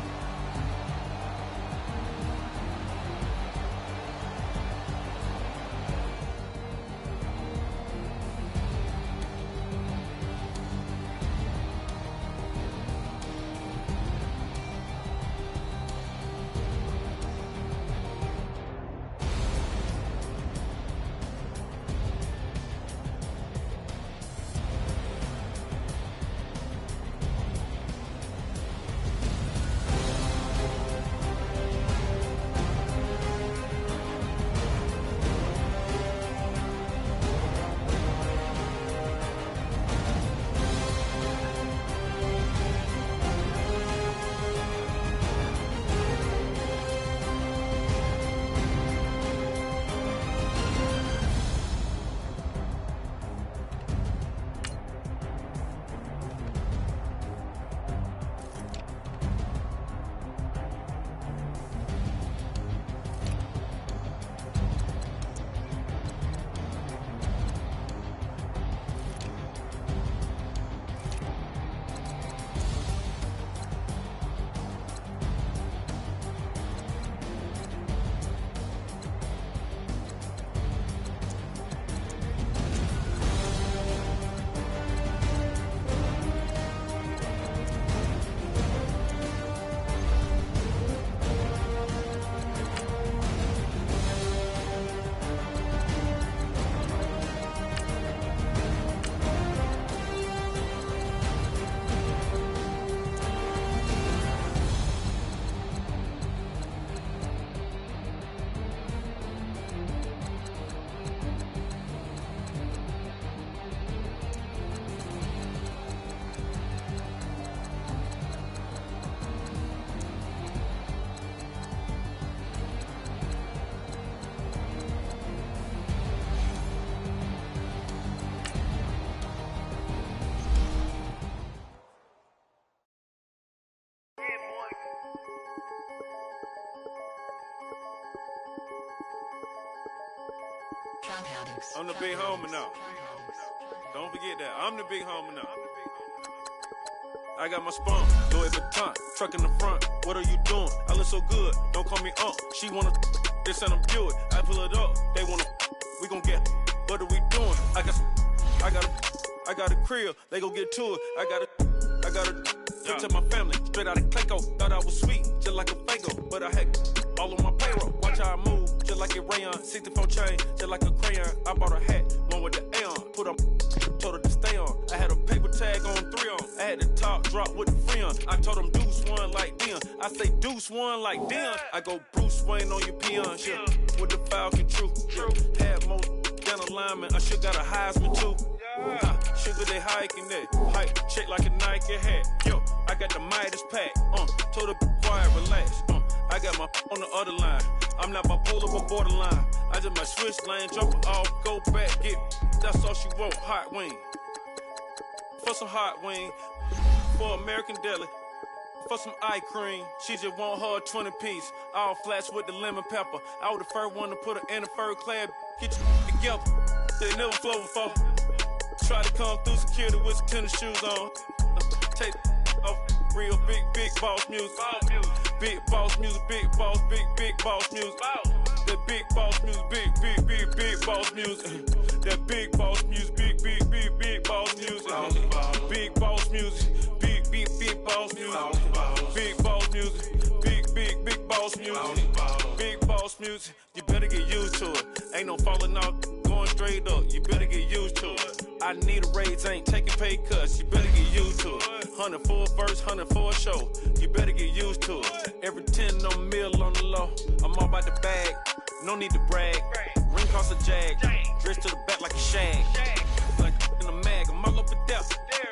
I'm the big homie now. Don't forget that. I'm the big homie now. I got my spawn, Louis Vuitton, truck in the front. What are you doing? I look so good. Don't call me up. She wanna this and I'm Buick. I pull it up. They wanna we gon' get. What are we doing? I got a crib. They gon' get to it. I got a to my family, straight out of Clayco. Thought I was sweet, just like a Fago, but I had all on my payroll. Watch how I move, just like a rayon. 64 chain, just like a crayon. I bought a hat, one with the Aeon. Put on, told her to stay on. I had a paper tag on 3 on. I had the top drop with the free on. I told them Deuce one like Dion. I say Deuce one like Dion. I go Bruce Wayne on your peon, yeah. With the Falcon, true. Had most down a lineman. I should got a Heisman too. Sugar they hiking that hype, shake like a Nike hat. Yo, I got the Midas pack. Told her quiet, relax. I got my on the other line. I'm not bipolar but borderline. I just might switch lane, drop it off, go back, get. That's all she want, hot wing. For some hot wing, for American deli. For some eye cream, she just want her 20-piece. All flats with the lemon pepper. I was the first one to put her in the fur clad. Get together. They never flow before. Try to come through security with some tennis shoes on. Take off real big boss music. Big boss music, big boss music. That big boss music, big boss music. That big boss music, big boss music. Big boss music, big boss music. Big boss music, big boss music. Big boss music, you better get used to it. Ain't no falling off, going straight up. You better get used to it. I need a raise, ain't taking pay cuts. You better get used to it. 100 for a verse, 100 for a show. You better get used to it. Every 10 on the mill on the low. I'm all about the bag, no need to brag. Ring cost a jag, dressed to the back like a shag. Like in a mag, I'm all up and down.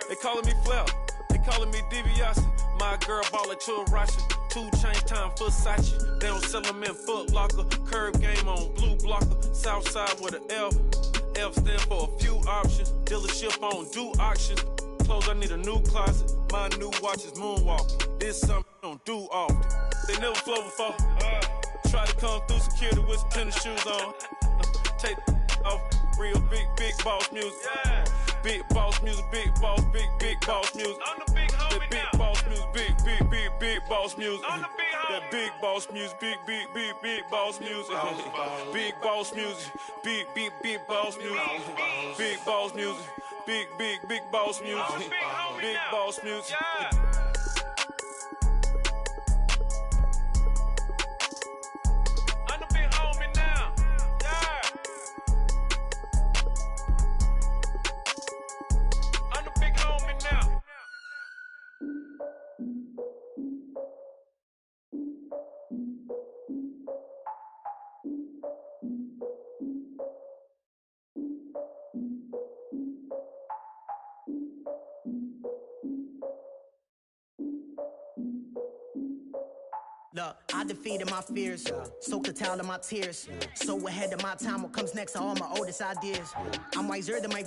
They calling me Flair, they calling me DiBiase. My girl ballin' to a Russian. 2 chains time for Versace. They don't sell them in Foot Locker. Curve game on blue blocker. Southside with an F. F stand for a few options. Dealership on do auctions. Clothes, I need a new closet. My new watch is moonwalking. This something I don't do often. They never flow before. Try to come through security with some tennis shoes on. Take off real big boss music. Big boss music, big boss music. I'm the big homie that big now. boss music, big boss music. I'm the big homie. That big boss music, big boss music. Big boss music, big boss music. Big boss music, big boss music. I'm the big homie Big now. boss music. Yeah. I'm the big homie now. Yeah. I'm the big homie now. Look, I defeated my fears, soaked a towel in my tears. So ahead of my time, what comes next are all my oldest ideas. I'm wiser than my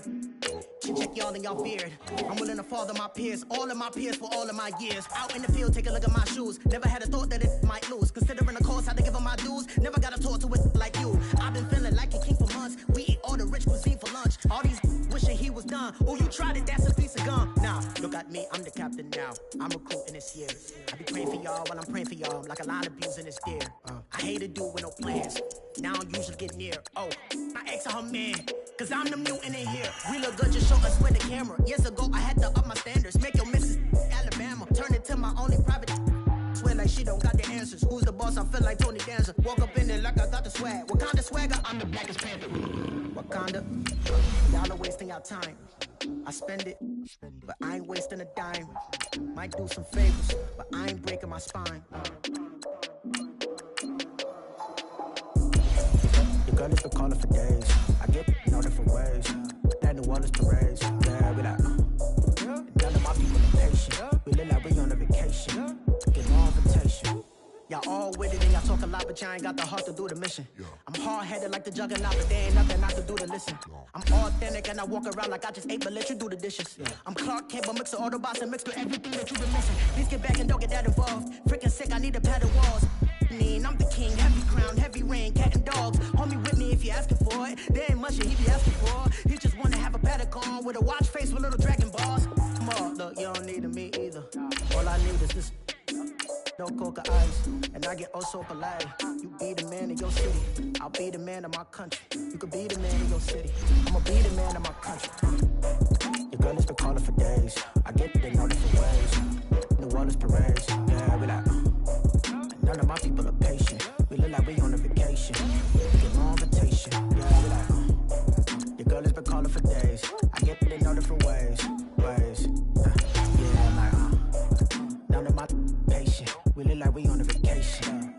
check y'all and y'all feared. I'm willing to father my peers, all of my peers for all of my years. Out in the field, take a look at my shoes. Never had a thought that it might lose. Considering the cost, I had to give up my dues. Never got a talk to it like you. I've been feeling like a king for months. We eat all the rich cuisine for lunch. All these wishing he was done. Oh, you tried it, that's a piece of gum. Nah, look at me, I'm the captain now. I'm recruiting this year. I be praying for y'all while I'm praying for y'all. I'm like a line of views in this deer. I hate to do with no plans. Now I don't usually get near. Oh, my ex are her man. Cause I'm the mutant in here. We look good, just show us with the camera. Years ago, I had to up my standards. Make your missus Alabama. Turn it to my only private. Swear like she don't got the answers. Who's the boss? I feel like Tony Danza. Walk up in there like I got the swag. What kind of swagger? I'm the blackest panther. Wakanda. Y'all are wasting our time. I spend it, but I ain't wasting a dime. Might do some favors, but I ain't breaking my spine. Your girl has been calling for days. I get no different ways. That New Orleans parades. Yeah, we like, none of my people are patient. We look like we on a vacation. Get no invitation. Y'all all with it and y'all talk a lot, but y'all ain't got the heart to do the mission. I'm hard-headed like the juggernaut, but there ain't nothing I can do to listen. I'm authentic and I walk around like I just ate, but let you do the dishes. I'm Clark Kent, but mix the Autobots and mix with everything that you've been missing. Please get back and don't get that involved. Freaking sick, I need a padded walls. I'm the king, heavy crown, heavy rain, cat and dogs. Homie with me if you're asking for it. There ain't much that he be asking for. He just wanna have a paddock on with a watch face with little dragon balls. Look, you don't need me either. All I need is this. No coca ice, and I get oh so polite. You be the man of your city, I'll be the man of my country. You could be the man of your city, I'ma be the man of my country. Your girl has been calling for days. I get it in all different ways. New Orleans parades, yeah, we like. None of my people are patient. We look like we on a vacation. Get no invitation, yeah, we like. Your girl has been calling for days. I get it in all different ways. Yeah, I'm like, none of my patient. We look like we on a vacation.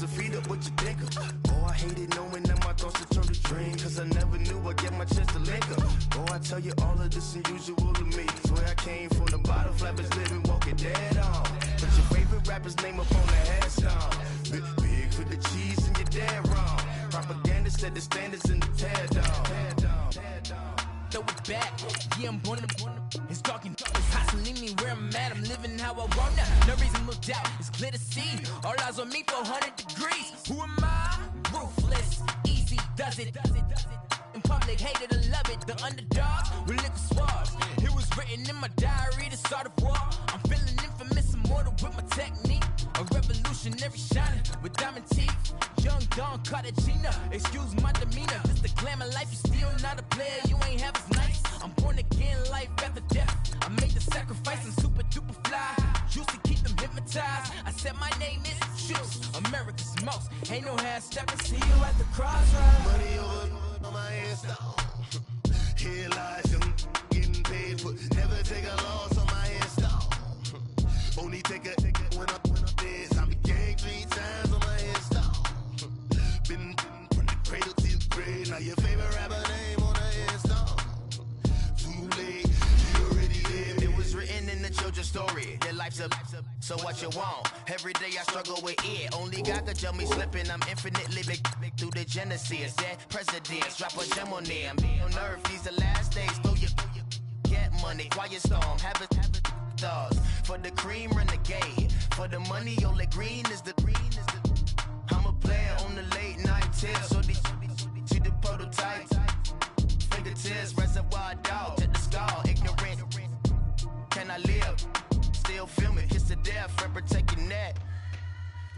so feed up what you think of. Oh, I hated knowing that my thoughts would turn to dream, cause I never knew I'd get my chance to link up. Oh, I tell you all of this unusual to me. Swear I came from the bottom, flappers living, walking dead on. But your favorite rapper's name up on the headstone. Big for the cheese and you're dead wrong. Propaganda set the standards in the tear down. Throw it back, yeah, I'm born to it's talking, it's hustling me where I'm at, I'm living how I want now, no reasonable doubt, it's clear to see, all eyes on me 400 degrees, who am I? Ruthless, easy, does it, in public, hated or love it, the underdogs, with liquor swabs, it was written in my diary to start a war, I'm feeling infamous, immortal with my technique, a revolutionary shining with diamond teeth, young Don Cartagena, excuse my demeanor, this the glamour life, you still not a player, you ain't half as nice, I'm born again, life after death, I made the sacrifice and super duper fly, used to keep them hypnotized, I said my name is Juice, America's most, ain't no half stepping, see you at the crossroads. Money over on my headstone, here lies young, getting paid for, never take a loss on my headstone, only take a when I'm dead, I began 3 times on my headstone, been from the cradle to the grave, now your favorite rapper name on the headstone, too late, you already lived. It was written in the children's story, your life's a so what you want, every day I struggle with it, only God could tell me slipping, I'm infinitely big through the genesis, dead presidents, drop a gem on them, on earth, these the last days, throw your get money, quiet storm, have it stars, for the cream renegade, for the money, only green is the I'm a player on the late night tips, so they see the prototype, fingertips, reservoir dog, check the skull, ignorant, can I live, still film it, kiss to death, friend protect your neck,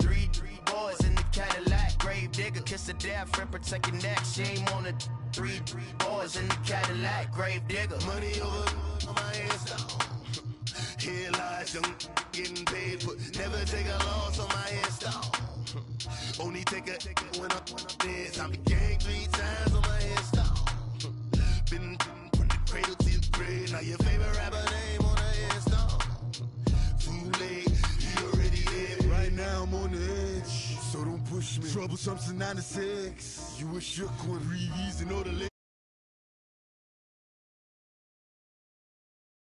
3 boys in the Cadillac, grave digger, kiss to death, friend protect your neck, shame on the 3 boys in the Cadillac, grave digger, money over on my headstone. Here lies young, getting paid for, never take a loss on my headstone. Only take a when I'm dead, I began 3 times on my headstone. Been from the cradle to the grave, now your favorite rapper name on the headstone. Too late, you already lived. Right now I'm on the edge, so don't push me. Troublesome to 9 to 6. You a shook one, breathe easy, know the